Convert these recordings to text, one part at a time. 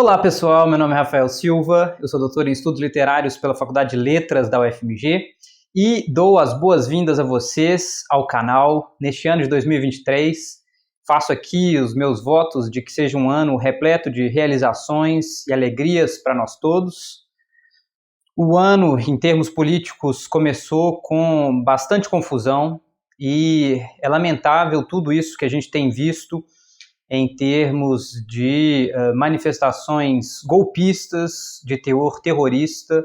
Olá pessoal, meu nome é Rafael Silva, eu sou doutor em Estudos Literários pela Faculdade de Letras da UFMG e dou as boas-vindas a vocês ao canal neste ano de 2023. Faço aqui os meus votos de que seja um ano repleto de realizações e alegrias para nós todos. O ano, em termos políticos, começou com bastante confusão e é lamentável tudo isso que a gente tem visto em termos de manifestações golpistas, de teor terrorista,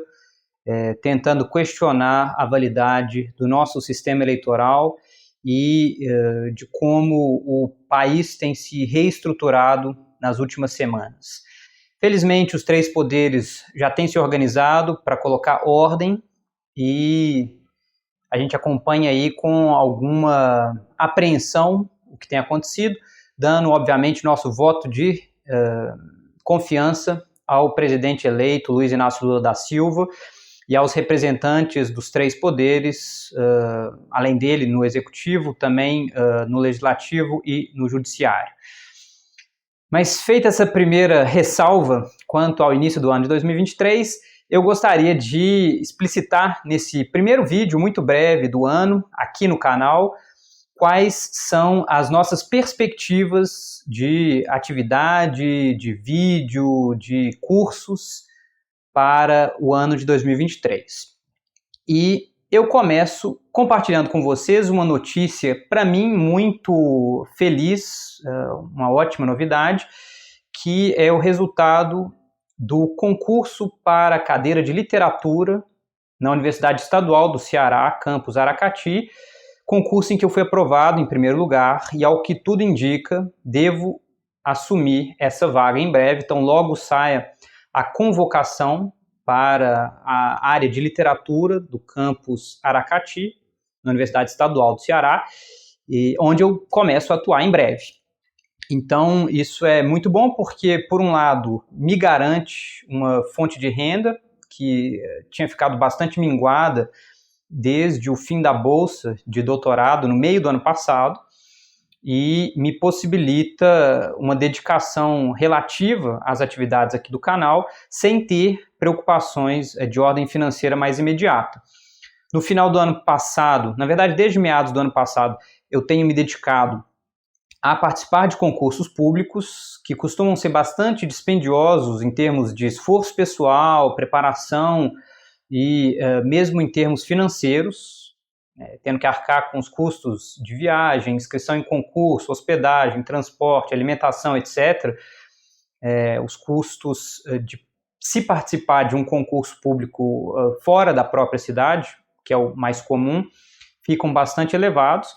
tentando questionar a validade do nosso sistema eleitoral e de como o país tem se reestruturado nas últimas semanas. Felizmente, os três poderes já têm se organizado para colocar ordem e a gente acompanha aí com alguma apreensão o que tem acontecido, dando, obviamente, nosso voto de confiança ao presidente eleito, Luiz Inácio Lula da Silva, e aos representantes dos três poderes, além dele, no Executivo, também no Legislativo e no Judiciário. Mas feita essa primeira ressalva quanto ao início do ano de 2023, eu gostaria de explicitar nesse primeiro vídeo muito breve do ano, aqui no canal, quais são as nossas perspectivas de atividade, de vídeo, de cursos para o ano de 2023. E eu começo compartilhando com vocês uma notícia, para mim, muito feliz, uma ótima novidade, que é o resultado do concurso para a cadeira de literatura na Universidade Estadual do Ceará, campus Aracati, concurso em que eu fui aprovado em primeiro lugar e, ao que tudo indica, devo assumir essa vaga em breve. Então, logo saia a convocação para a área de literatura do campus Aracati, na Universidade Estadual do Ceará, onde eu começo a atuar em breve. Então, isso é muito bom porque, por um lado, me garante uma fonte de renda que tinha ficado bastante minguada desde o fim da bolsa de doutorado no meio do ano passado e me possibilita uma dedicação relativa às atividades aqui do canal sem ter preocupações de ordem financeira mais imediata. No final do ano passado, na verdade desde meados do ano passado, eu tenho me dedicado a participar de concursos públicos que costumam ser bastante dispendiosos em termos de esforço pessoal, preparação e mesmo em termos financeiros, tendo que arcar com os custos de viagem, inscrição em concurso, hospedagem, transporte, alimentação, etc., os custos de se participar de um concurso público fora da própria cidade, que é o mais comum, ficam bastante elevados,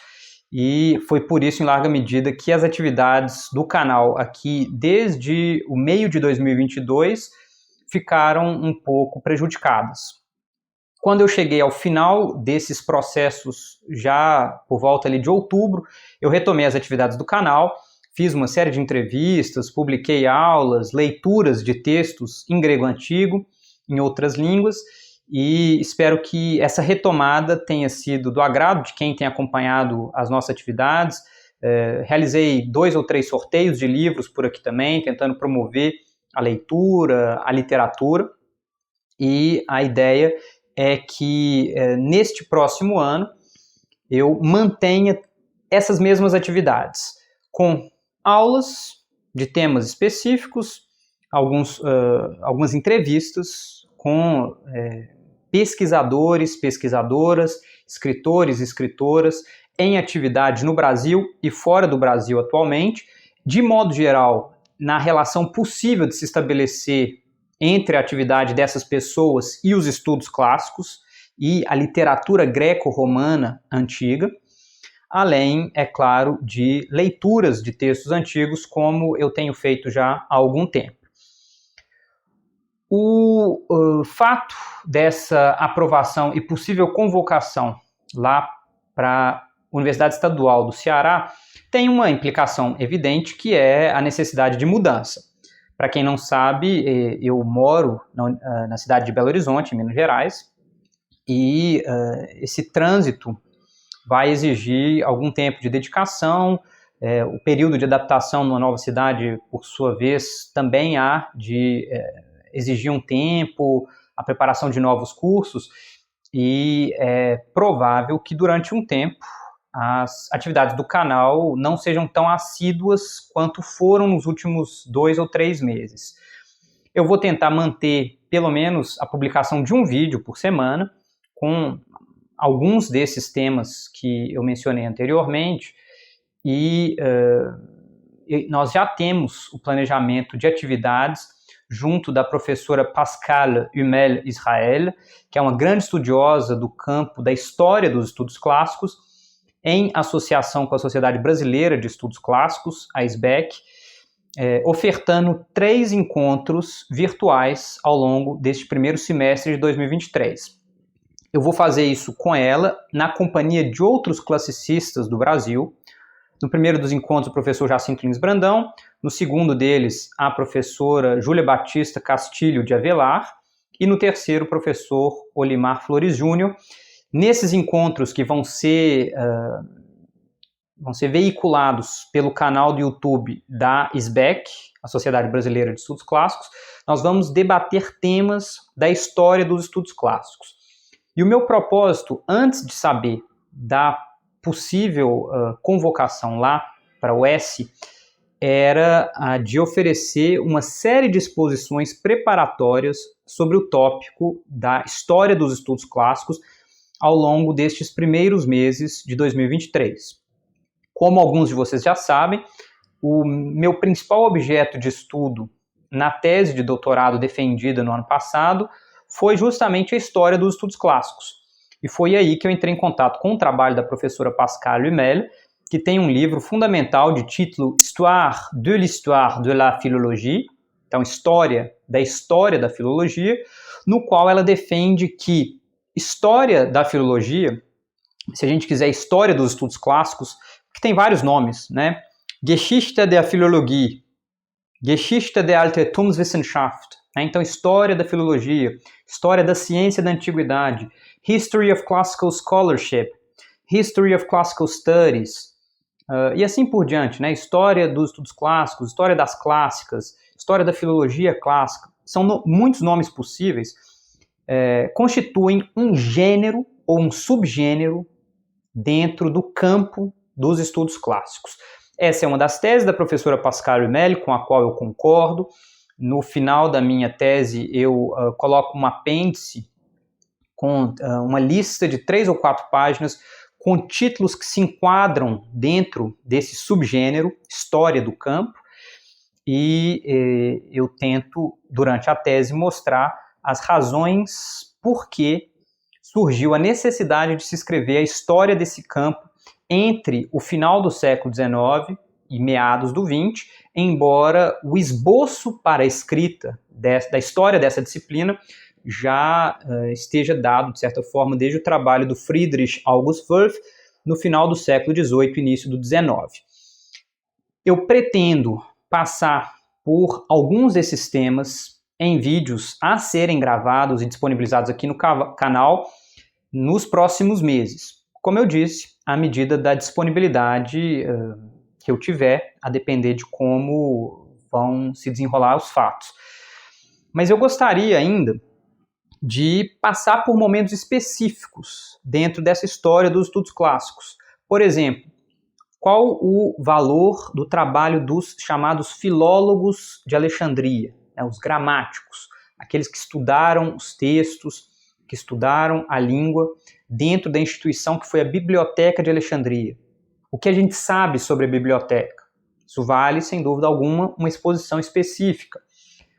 e foi por isso, em larga medida, que as atividades do canal aqui, desde o meio de 2022, ficaram um pouco prejudicadas. Quando eu cheguei ao final desses processos, já por volta ali de outubro, eu retomei as atividades do canal, fiz uma série de entrevistas, publiquei aulas, leituras de textos em grego antigo, em outras línguas, e espero que essa retomada tenha sido do agrado de quem tem acompanhado as nossas atividades. Realizei 2 ou 3 sorteios de livros por aqui também, tentando promover a leitura, a literatura, e a ideia é que neste próximo ano eu mantenha essas mesmas atividades, com aulas de temas específicos, algumas entrevistas com pesquisadores, pesquisadoras, escritores e escritoras em atividade no Brasil e fora do Brasil atualmente, de modo geral, na relação possível de se estabelecer entre a atividade dessas pessoas e os estudos clássicos e a literatura greco-romana antiga, além, é claro, de leituras de textos antigos, como eu tenho feito já há algum tempo. O fato dessa aprovação e possível convocação lá para a Universidade Estadual do Ceará tem uma implicação evidente, que é a necessidade de mudança. Para quem não sabe, eu moro na cidade de Belo Horizonte, em Minas Gerais, e esse trânsito vai exigir algum tempo de dedicação, O período de adaptação numa nova cidade, por sua vez, também há de exigir um tempo, a preparação de novos cursos, e é provável que durante um tempo as atividades do canal não sejam tão assíduas quanto foram nos últimos 2 ou 3 meses. Eu vou tentar manter pelo menos a publicação de um vídeo por semana, com alguns desses temas que eu mencionei anteriormente, e nós já temos o planejamento de atividades junto da professora Pascale Hummel-Israel, que é uma grande estudiosa do campo da história dos estudos clássicos, em associação com a Sociedade Brasileira de Estudos Clássicos, a SBEC, ofertando 3 encontros virtuais ao longo deste primeiro semestre de 2023. Eu vou fazer isso com ela, na companhia de outros classicistas do Brasil. No primeiro dos encontros, o professor Jacinto Lins Brandão. No segundo deles, a professora Júlia Batista Castilho de Avelar. E no terceiro, o professor Olimar Flores Júnior. Nesses encontros que vão ser veiculados pelo canal do YouTube da SBEC, a Sociedade Brasileira de Estudos Clássicos, nós vamos debater temas da história dos estudos clássicos. E o meu propósito, antes de saber da possível convocação lá para o S, era de oferecer uma série de exposições preparatórias sobre o tópico da história dos estudos clássicos ao longo destes primeiros meses de 2023. Como alguns de vocês já sabem, o meu principal objeto de estudo na tese de doutorado defendida no ano passado foi justamente a história dos estudos clássicos. E foi aí que eu entrei em contato com o trabalho da professora Pascale Hummel, que tem um livro fundamental de título Histoire de l'histoire de la philologie, então História da Filologia, no qual ela defende que História da Filologia, se a gente quiser História dos Estudos Clássicos, que tem vários nomes, né? Geschichte der Philologie, Geschichte der Altertumswissenschaft, né? Então História da Filologia, História da Ciência da Antiguidade, History of Classical Scholarship, History of Classical Studies, e assim por diante, né? História dos estudos clássicos, História das clássicas, História da Filologia clássica, são muitos nomes possíveis, constituem um gênero ou um subgênero dentro do campo dos estudos clássicos. Essa é uma das teses da professora Pascale Hummel, com a qual eu concordo. No final da minha tese, eu coloco um apêndice com uma lista de 3 ou 4 páginas com títulos que se enquadram dentro desse subgênero, história do campo, e eu tento, durante a tese, mostrar as razões por que surgiu a necessidade de se escrever a história desse campo entre o final do século XIX e meados do XX, embora o esboço para a escrita da história dessa disciplina já esteja dado, de certa forma, desde o trabalho do Friedrich August Wolff, no final do século XVIII e início do XIX. Eu pretendo passar por alguns desses temas em vídeos a serem gravados e disponibilizados aqui no canal nos próximos meses. Como eu disse, à medida da disponibilidade que eu tiver, a depender de como vão se desenrolar os fatos. Mas eu gostaria ainda de passar por momentos específicos dentro dessa história dos estudos clássicos. Por exemplo, qual o valor do trabalho dos chamados filólogos de Alexandria, né, os gramáticos, aqueles que estudaram os textos, que estudaram a língua dentro da instituição que foi a Biblioteca de Alexandria. O que a gente sabe sobre a biblioteca? Isso vale, sem dúvida alguma, uma exposição específica.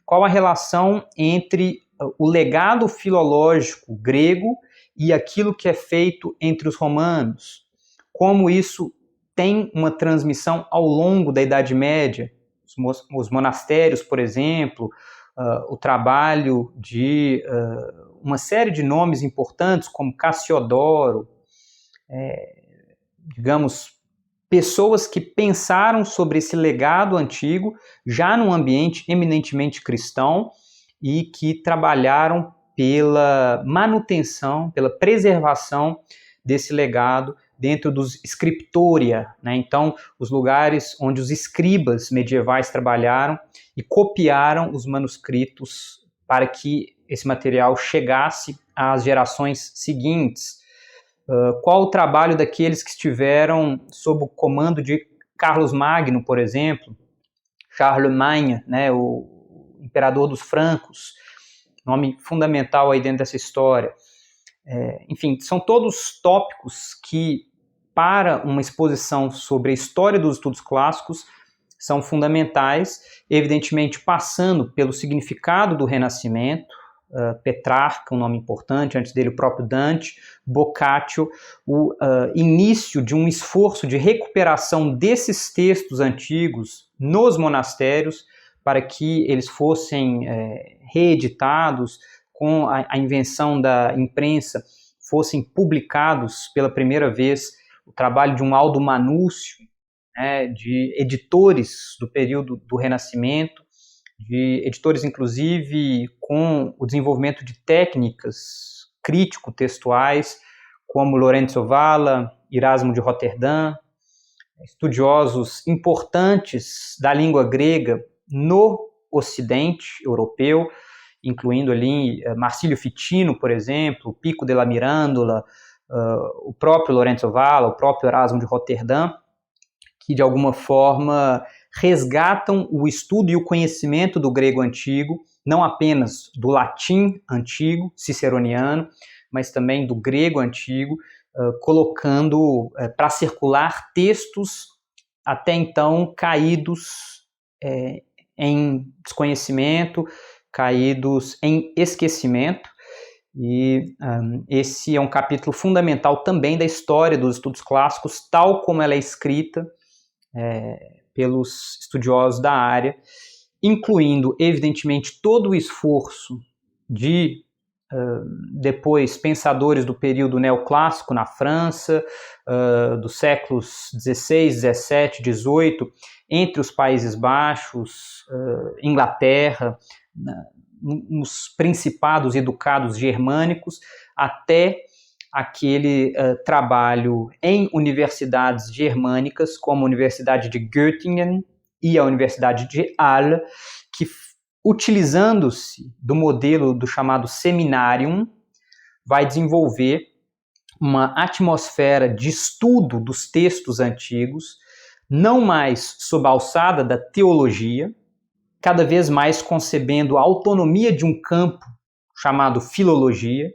Qual a relação entre o legado filológico grego e aquilo que é feito entre os romanos? Como isso tem uma transmissão ao longo da Idade Média? Os monastérios, por exemplo, o trabalho de uma série de nomes importantes, como Cassiodoro, digamos, pessoas que pensaram sobre esse legado antigo, já num ambiente eminentemente cristão, e que trabalharam pela manutenção, pela preservação desse legado dentro dos scriptoria, né? Então, os lugares onde os escribas medievais trabalharam e copiaram os manuscritos para que esse material chegasse às gerações seguintes. Qual o trabalho daqueles que estiveram sob o comando de Carlos Magno, por exemplo, Charlemagne, né, o imperador dos francos, nome fundamental aí dentro dessa história. Enfim, são todos tópicos que, para uma exposição sobre a história dos estudos clássicos, são fundamentais, evidentemente passando pelo significado do Renascimento, Petrarca, um nome importante, antes dele o próprio Dante, Boccaccio, o início de um esforço de recuperação desses textos antigos nos monastérios, para que eles fossem reeditados, com a invenção da imprensa, fossem publicados pela primeira vez o trabalho de um Aldo Manúcio, né, de editores do período do Renascimento, de editores, inclusive, com o desenvolvimento de técnicas crítico-textuais, como Lorenzo Valla, Erasmo de Roterdã, estudiosos importantes da língua grega no Ocidente europeu, incluindo ali Marsilio Ficino, por exemplo, Pico della Mirandola, o próprio Lorenzo Valla, o próprio Erasmo de Roterdã, que de alguma forma resgatam o estudo e o conhecimento do grego antigo, não apenas do latim antigo, ciceroniano, mas também do grego antigo, colocando para circular textos até então caídos em desconhecimento, caídos em esquecimento. E esse é um capítulo fundamental também da história dos estudos clássicos, tal como ela é escrita pelos estudiosos da área, incluindo, evidentemente, todo o esforço de depois pensadores do período neoclássico na França, dos séculos XVI, XVII, XVIII, entre os Países Baixos, Inglaterra, nos principados e ducados germânicos, até aquele trabalho em universidades germânicas, como a Universidade de Göttingen e a Universidade de Halle, que, utilizando-se do modelo do chamado seminarium, vai desenvolver uma atmosfera de estudo dos textos antigos, não mais sob a alçada da teologia, cada vez mais concebendo a autonomia de um campo chamado filologia,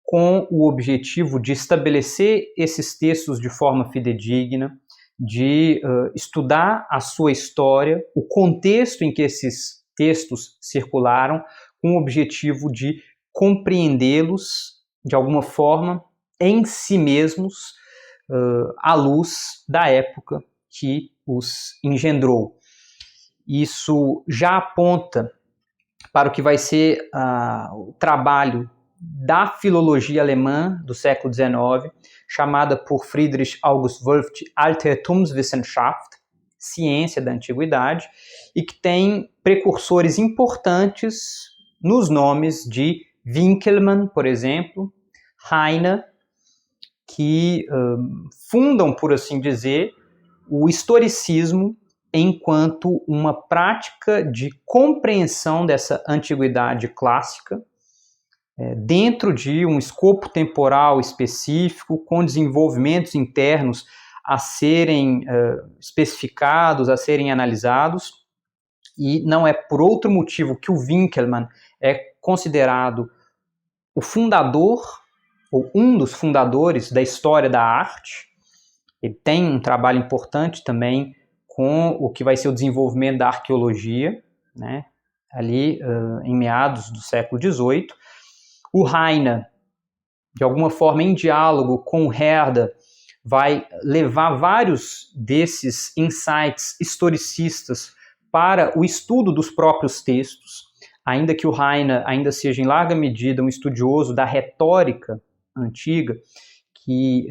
com o objetivo de estabelecer esses textos de forma fidedigna, de estudar a sua história, o contexto em que esses textos circularam, com o objetivo de compreendê-los de alguma forma em si mesmos, à luz da época que os engendrou. Isso já aponta para o que vai ser o trabalho da filologia alemã do século XIX, chamada por Friedrich August Wolff de Altertumswissenschaft, ciência da antiguidade, e que tem precursores importantes nos nomes de Winckelmann, por exemplo, Heine, que fundam, por assim dizer, o historicismo enquanto uma prática de compreensão dessa antiguidade clássica, dentro de um escopo temporal específico, com desenvolvimentos internos a serem especificados, a serem analisados, e não é por outro motivo que o Winckelmann é considerado o fundador, ou um dos fundadores da história da arte. Ele tem um trabalho importante também com o que vai ser o desenvolvimento da arqueologia, né, ali em meados do século XVIII. O Heine, de alguma forma, em diálogo com o Herder, vai levar vários desses insights historicistas para o estudo dos próprios textos, ainda que o Heine ainda seja, em larga medida, um estudioso da retórica antiga, que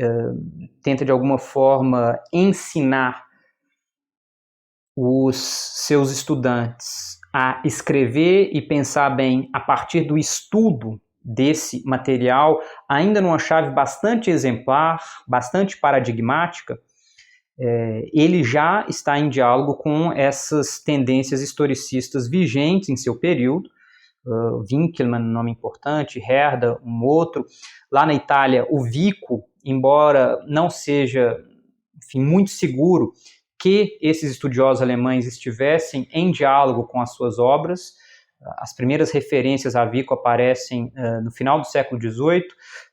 tenta, de alguma forma, ensinar os seus estudantes a escrever e pensar bem a partir do estudo desse material, ainda numa chave bastante exemplar, bastante paradigmática, ele já está em diálogo com essas tendências historicistas vigentes em seu período. Winckelmann, um nome importante, Herder, um outro. Lá na Itália, o Vico, embora não seja, enfim, muito seguro que esses estudiosos alemães estivessem em diálogo com as suas obras. As primeiras referências a Vico aparecem no final do século XVIII,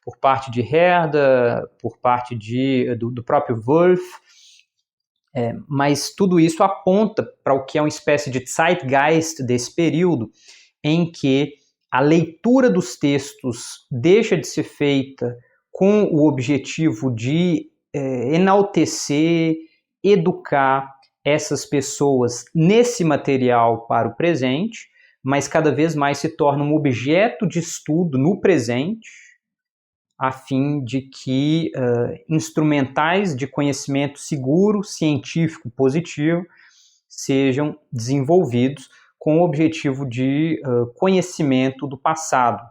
por parte de Herder, por parte do próprio Wolff, mas tudo isso aponta para o que é uma espécie de zeitgeist desse período, em que a leitura dos textos deixa de ser feita com o objetivo de enaltecer, educar essas pessoas nesse material para o presente, mas cada vez mais se torna um objeto de estudo no presente, a fim de que instrumentais de conhecimento seguro, científico, positivo, sejam desenvolvidos com o objetivo de conhecimento do passado,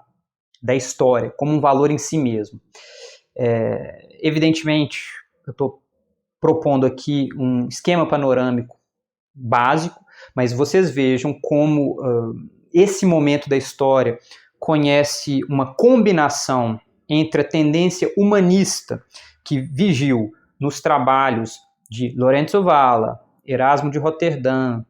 da história, como um valor em si mesmo. Evidentemente, eu estou propondo aqui um esquema panorâmico básico, mas vocês vejam como esse momento da história conhece uma combinação entre a tendência humanista que vigiu nos trabalhos de Lorenzo Valla, Erasmo de Roterdã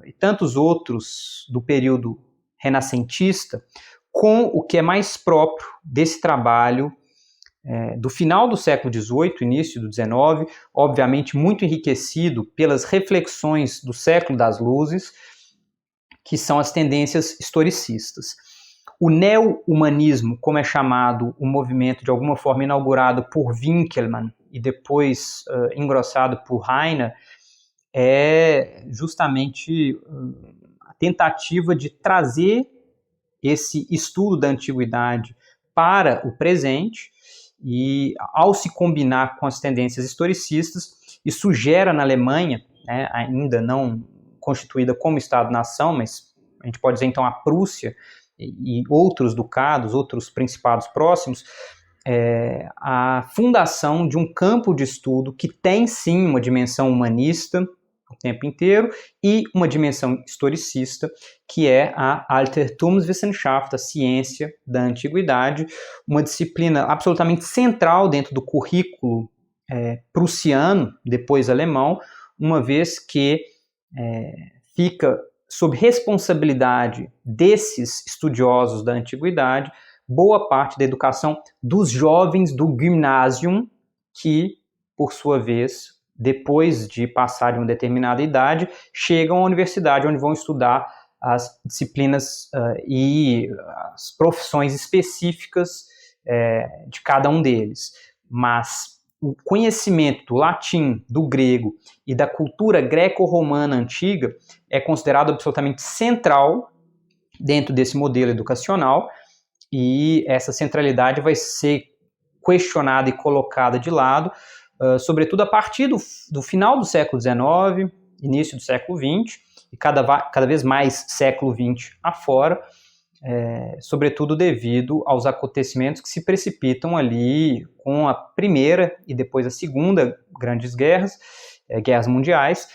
e tantos outros do período renascentista, com o que é mais próprio desse trabalho do final do século XVIII, início do XIX, obviamente muito enriquecido pelas reflexões do século das luzes, que são as tendências historicistas. O neo-humanismo, como é chamado o movimento de alguma forma inaugurado por Winckelmann e depois engrossado por Heine, é justamente a tentativa de trazer esse estudo da antiguidade para o presente, e ao se combinar com as tendências historicistas, isso gera na Alemanha, ainda não constituída como Estado-nação, mas a gente pode dizer então a Prússia e outros ducados, outros principados próximos, a fundação de um campo de estudo que tem sim uma dimensão humanista o tempo inteiro e uma dimensão historicista, que é a Altertumswissenschaft, a ciência da antiguidade, uma disciplina absolutamente central dentro do currículo prussiano, depois alemão, uma vez que fica sob responsabilidade desses estudiosos da antiguidade boa parte da educação dos jovens do Gymnasium, que, por sua vez, depois de passar de uma determinada idade, chegam à universidade, onde vão estudar as disciplinas e as profissões específicas de cada um deles. Mas o conhecimento do latim, do grego e da cultura greco-romana antiga é considerado absolutamente central dentro desse modelo educacional, e essa centralidade vai ser questionada e colocada de lado, sobretudo a partir do final do século XIX, início do século XX, e cada vez mais século XX afora, sobretudo devido aos acontecimentos que se precipitam ali com a Primeira e depois a Segunda grandes guerras, guerras mundiais,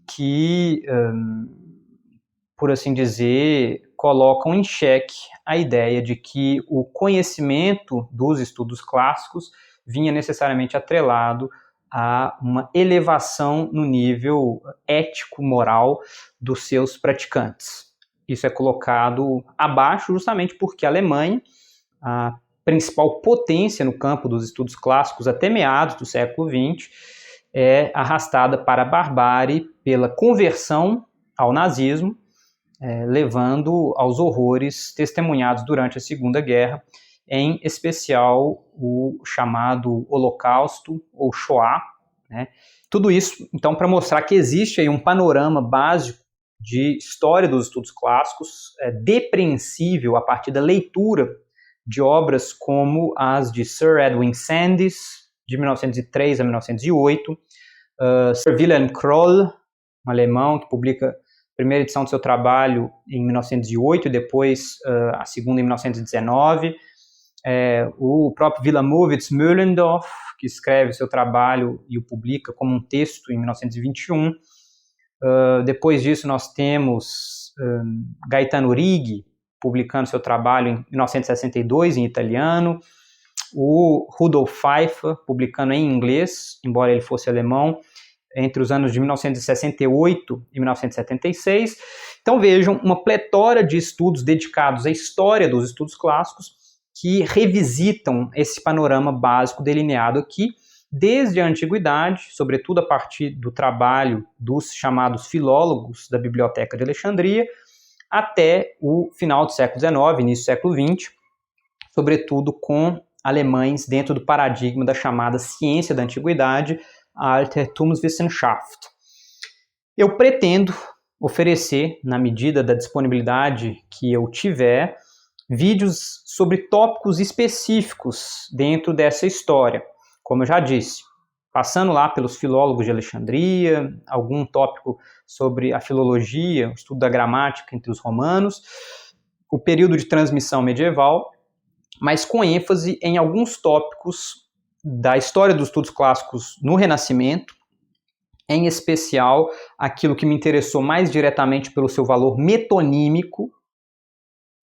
que, por assim dizer, colocam em xeque a ideia de que o conhecimento dos estudos clássicos vinha necessariamente atrelado a uma elevação no nível ético-moral dos seus praticantes. Isso é colocado abaixo justamente porque a Alemanha, a principal potência no campo dos estudos clássicos até meados do século XX, é arrastada para a barbárie pela conversão ao nazismo, levando aos horrores testemunhados durante a Segunda Guerra, em especial o chamado Holocausto ou Shoah, né? Tudo isso, então, para mostrar que existe aí um panorama básico de história dos estudos clássicos, depreensível a partir da leitura de obras como as de Sir Edwin Sandys, de 1903 a 1908, Sir Wilhelm Kroll, um alemão que publica primeira edição do seu trabalho em 1908 e depois a segunda em 1919. O próprio Wilamowitz Mühlendorf, que escreve seu trabalho e o publica como um texto em 1921. Depois disso nós temos Gaetano Righi, publicando seu trabalho em 1962 em italiano, o Rudolf Pfeiffer, publicando em inglês, embora ele fosse alemão, entre os anos de 1968 e 1976. Então vejam, uma pletora de estudos dedicados à história dos estudos clássicos que revisitam esse panorama básico delineado aqui, desde a antiguidade, sobretudo a partir do trabalho dos chamados filólogos da Biblioteca de Alexandria, até o final do século XIX, início do século XX, sobretudo com alemães dentro do paradigma da chamada ciência da antiguidade, a Altertumswissenschaft. Eu pretendo oferecer, na medida da disponibilidade que eu tiver, vídeos sobre tópicos específicos dentro dessa história, como eu já disse, passando lá pelos filólogos de Alexandria, algum tópico sobre a filologia, o estudo da gramática entre os romanos, o período de transmissão medieval, mas com ênfase em alguns tópicos da história dos estudos clássicos no Renascimento, em especial aquilo que me interessou mais diretamente pelo seu valor metonímico,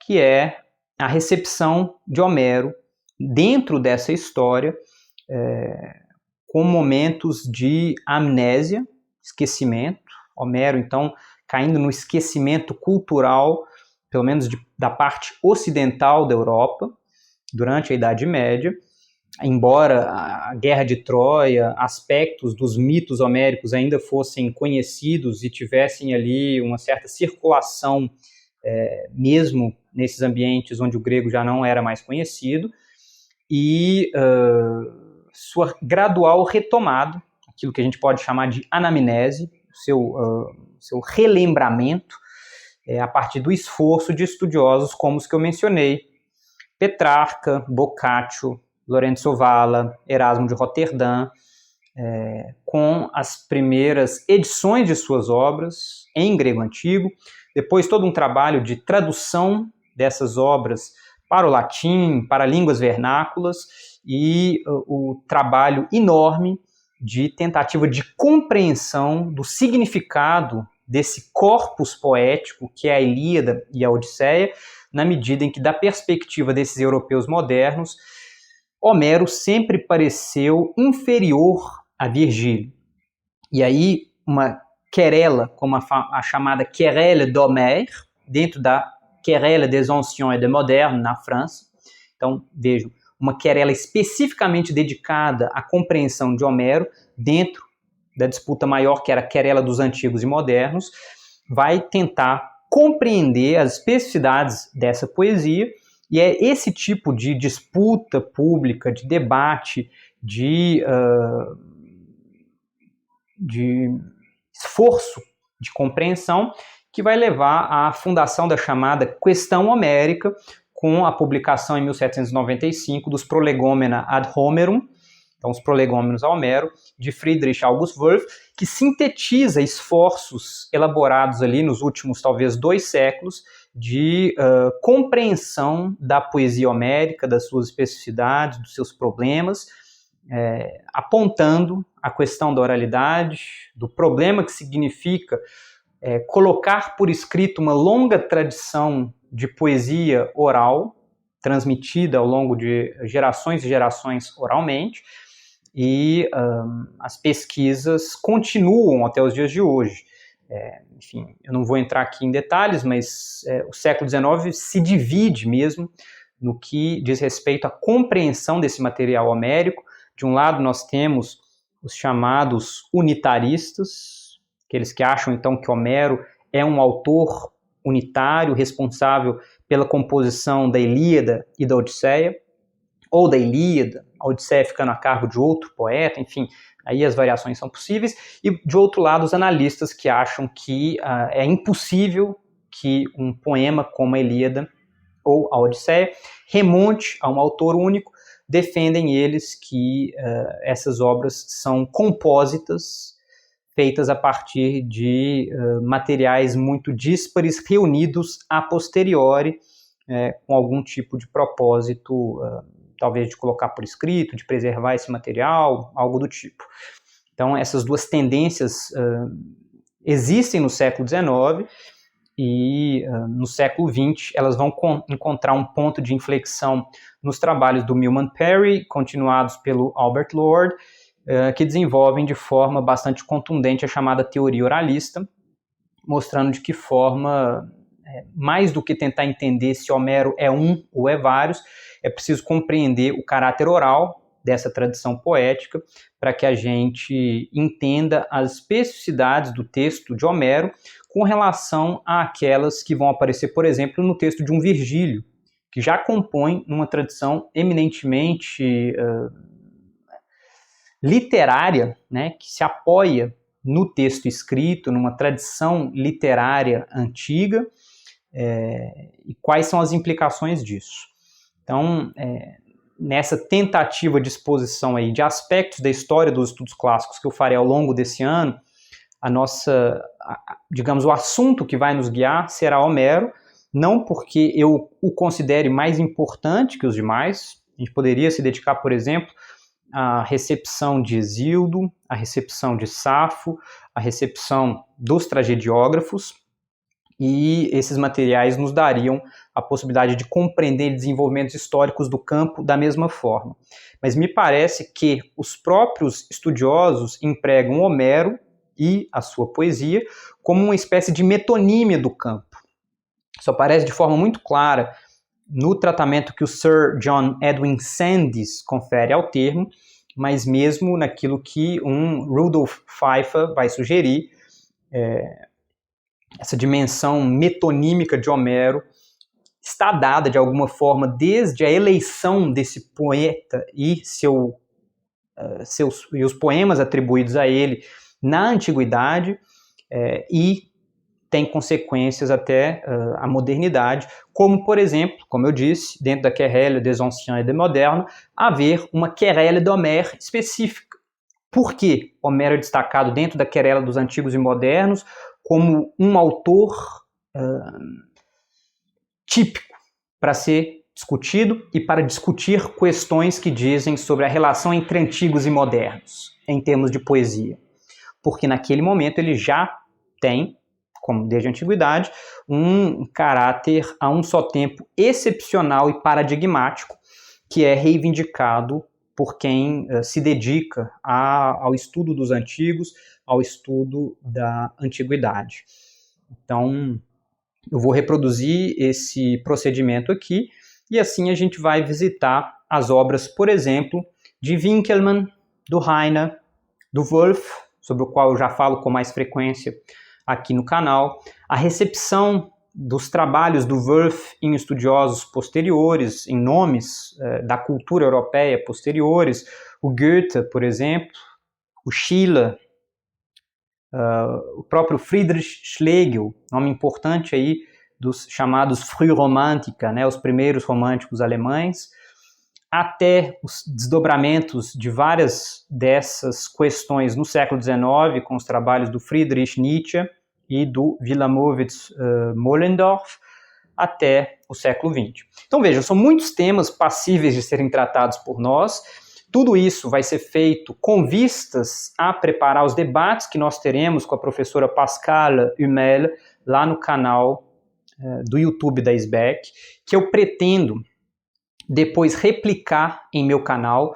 que é a recepção de Homero dentro dessa história, com momentos de amnésia, esquecimento. Homero, então, caindo no esquecimento cultural, pelo menos da parte ocidental da Europa, durante a Idade Média, embora a Guerra de Troia, aspectos dos mitos homéricos ainda fossem conhecidos e tivessem ali uma certa circulação, mesmo nesses ambientes onde o grego já não era mais conhecido, e sua gradual retomada, aquilo que a gente pode chamar de anamnese, seu relembramento, a partir do esforço de estudiosos como os que eu mencionei, Petrarca, Boccaccio, Lorenzo Valla, Erasmo de Roterdã, com as primeiras edições de suas obras em grego antigo, depois todo um trabalho de tradução dessas obras para o latim, para línguas vernáculas, e o trabalho enorme de tentativa de compreensão do significado desse corpus poético que é a Ilíada e a Odisseia, na medida em que, da perspectiva desses europeus modernos, Homero sempre pareceu inferior a Virgílio. E aí, uma querela, como a chamada Querelle d'Homère, dentro da Querelle des Anciens et des Modernes, na França. Então, vejam, uma querela especificamente dedicada à compreensão de Homero, dentro da disputa maior, que era a querela dos antigos e modernos, vai tentar compreender as especificidades dessa poesia, e é esse tipo de disputa pública, de debate, de esforço de compreensão que vai levar à fundação da chamada Questão Homérica, com a publicação em 1795 dos Prolegomena ad Homerum, então os Prolegômenos a Homero, de Friedrich August Wolff, que sintetiza esforços elaborados ali nos últimos, talvez, 2 séculos, de compreensão da poesia homérica, das suas especificidades, dos seus problemas, apontando a questão da oralidade, do problema que significa colocar por escrito uma longa tradição de poesia oral, transmitida ao longo de gerações e gerações oralmente, e as pesquisas continuam até os dias de hoje. Enfim, eu não vou entrar aqui em detalhes, mas o século XIX se divide mesmo no que diz respeito à compreensão desse material homérico. De um lado, nós temos os chamados unitaristas, aqueles que acham, então, que Homero é um autor unitário, responsável pela composição da Ilíada e da Odisseia, ou da Ilíada, a Odisseia ficando a cargo de outro poeta, enfim, aí as variações são possíveis, e de outro lado os analistas que acham que é impossível que um poema como a Ilíada ou a Odisseia remonte a um autor único. Defendem eles que essas obras são compósitas, feitas a partir de materiais muito díspares, reunidos a posteriori, com algum tipo de propósito, talvez de colocar por escrito, de preservar esse material, algo do tipo. Então, essas duas tendências existem no século XIX e no século XX elas vão encontrar um ponto de inflexão nos trabalhos do Milman Parry, continuados pelo Albert Lord, que desenvolvem de forma bastante contundente a chamada teoria oralista, mostrando de que forma, mais do que tentar entender se Homero é um ou é vários, é preciso compreender o caráter oral dessa tradição poética para que a gente entenda as especificidades do texto de Homero com relação àquelas que vão aparecer, por exemplo, no texto de um Virgílio, que já compõe uma tradição eminentemente literária, né, que se apoia no texto escrito, numa tradição literária antiga, e quais são as implicações disso. Então, nessa tentativa de exposição aí de aspectos da história dos estudos clássicos que eu farei ao longo desse ano, digamos, o assunto que vai nos guiar será Homero, não porque eu o considere mais importante que os demais. A gente poderia se dedicar, por exemplo, à recepção de Hesíodo, à recepção de Safo, à recepção dos tragediógrafos, e esses materiais nos dariam a possibilidade de compreender desenvolvimentos históricos do campo da mesma forma. Mas me parece que os próprios estudiosos empregam Homero e a sua poesia como uma espécie de metonímia do campo. Isso aparece de forma muito clara no tratamento que o Sir John Edwin Sandys confere ao termo, mas mesmo naquilo que um Rudolf Pfeiffer vai sugerir, essa dimensão metonímica de Homero está dada de alguma forma desde a eleição desse poeta e os poemas atribuídos a ele na antiguidade, e tem consequências até a modernidade, como, por exemplo, como eu disse, dentro da querelle des anciens et des modernes, haver uma querelle d'Homère específica. Por que Homero é destacado dentro da querela dos antigos e modernos como um autor típico para ser discutido e para discutir questões que dizem sobre a relação entre antigos e modernos, em termos de poesia? Porque naquele momento ele já tem, como desde a antiguidade, um caráter a um só tempo excepcional e paradigmático, que é reivindicado por quem se dedica ao estudo dos antigos, ao estudo da antiguidade. Então, eu vou reproduzir esse procedimento aqui, e assim a gente vai visitar as obras, por exemplo, de Winckelmann, do Heine, do Wolff, sobre o qual eu já falo com mais frequência aqui no canal, a recepção dos trabalhos do Wolff em estudiosos posteriores, em nomes da cultura europeia posteriores, o Goethe, por exemplo, o Schiller, o próprio Friedrich Schlegel, nome importante aí dos chamados Frühromantiker, né, os primeiros românticos alemães, até os desdobramentos de várias dessas questões no século XIX, com os trabalhos do Friedrich Nietzsche e do Wilamowitz Moellendorff, até o século XX. Então veja, são muitos temas passíveis de serem tratados por nós. Tudo isso vai ser feito com vistas a preparar os debates que nós teremos com a professora Pascale Hummel lá no canal do YouTube da SBEC, que eu pretendo depois replicar em meu canal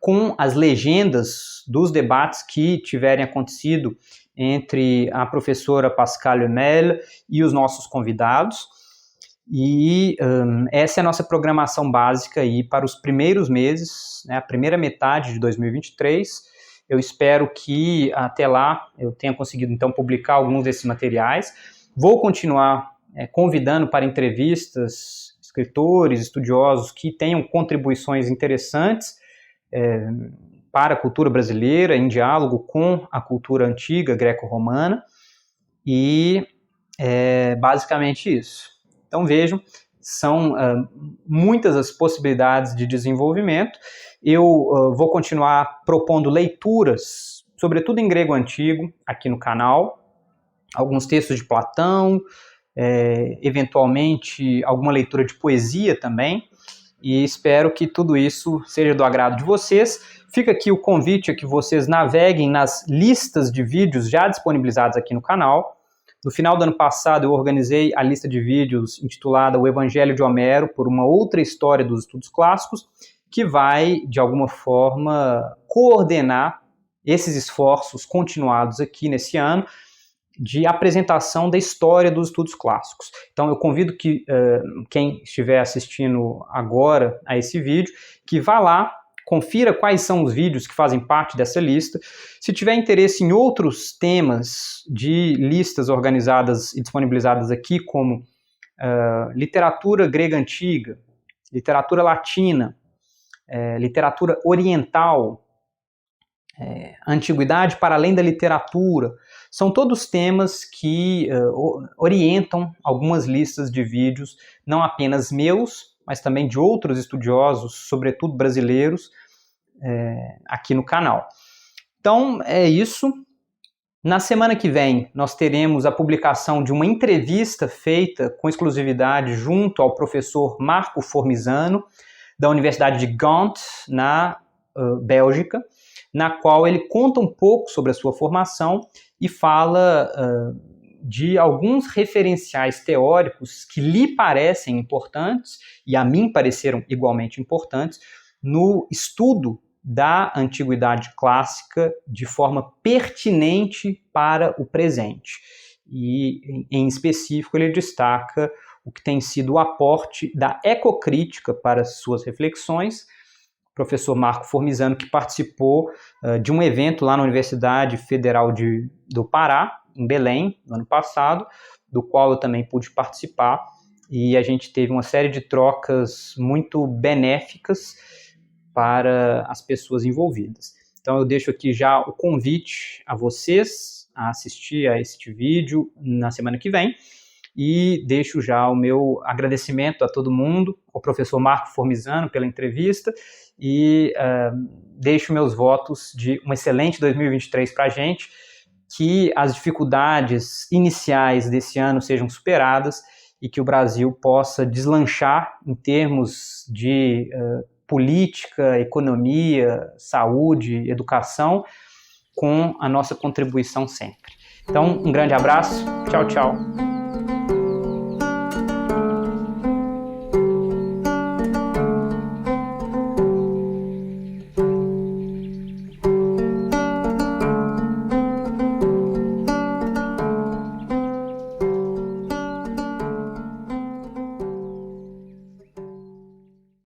com as legendas dos debates que tiverem acontecido entre a professora Pascale Hummel e os nossos convidados. E essa é a nossa programação básica aí para os primeiros meses, né, a primeira metade de 2023. Eu espero que até lá eu tenha conseguido então publicar alguns desses materiais. Vou continuar convidando para entrevistas escritores, estudiosos que tenham contribuições interessantes para a cultura brasileira, em diálogo com a cultura antiga greco-romana, e basicamente isso. Então vejam, são muitas as possibilidades de desenvolvimento. Eu vou continuar propondo leituras sobretudo em grego antigo, aqui no canal, alguns textos de Platão, eventualmente alguma leitura de poesia também, e espero que tudo isso seja do agrado de vocês. Fica aqui o convite a que vocês naveguem nas listas de vídeos já disponibilizados aqui no canal. No final do ano passado eu organizei a lista de vídeos intitulada O Evangelho de Homero, por uma outra história dos estudos clássicos, que vai, de alguma forma, coordenar esses esforços continuados aqui nesse ano de apresentação da história dos estudos clássicos. Então eu convido que quem estiver assistindo agora a esse vídeo, que vá lá, confira quais são os vídeos que fazem parte dessa lista. Se tiver interesse em outros temas de listas organizadas e disponibilizadas aqui, como literatura grega antiga, literatura latina, literatura oriental, antiguidade para além da literatura, são todos temas que orientam algumas listas de vídeos, não apenas meus, mas também de outros estudiosos, sobretudo brasileiros, aqui no canal. Então é isso. Na semana que vem nós teremos a publicação de uma entrevista feita com exclusividade junto ao professor Marco Formizano, da Universidade de Ghent, na Bélgica, na qual ele conta um pouco sobre a sua formação e fala de alguns referenciais teóricos que lhe parecem importantes, e a mim pareceram igualmente importantes, no estudo da antiguidade clássica de forma pertinente para o presente. E, em específico, ele destaca o que tem sido o aporte da ecocrítica para suas reflexões. O professor Marco Formizano, que participou de um evento lá na Universidade Federal do Pará, em Belém, no ano passado, do qual eu também pude participar, e a gente teve uma série de trocas muito benéficas para as pessoas envolvidas. Então eu deixo aqui já o convite a vocês a assistir a este vídeo na semana que vem, e deixo já o meu agradecimento a todo mundo, ao professor Marco Formizano pela entrevista, e deixo meus votos de um excelente 2023 para a gente, que as dificuldades iniciais desse ano sejam superadas e que o Brasil possa deslanchar em termos de política, economia, saúde, educação, com a nossa contribuição sempre. Então, um grande abraço, tchau, tchau.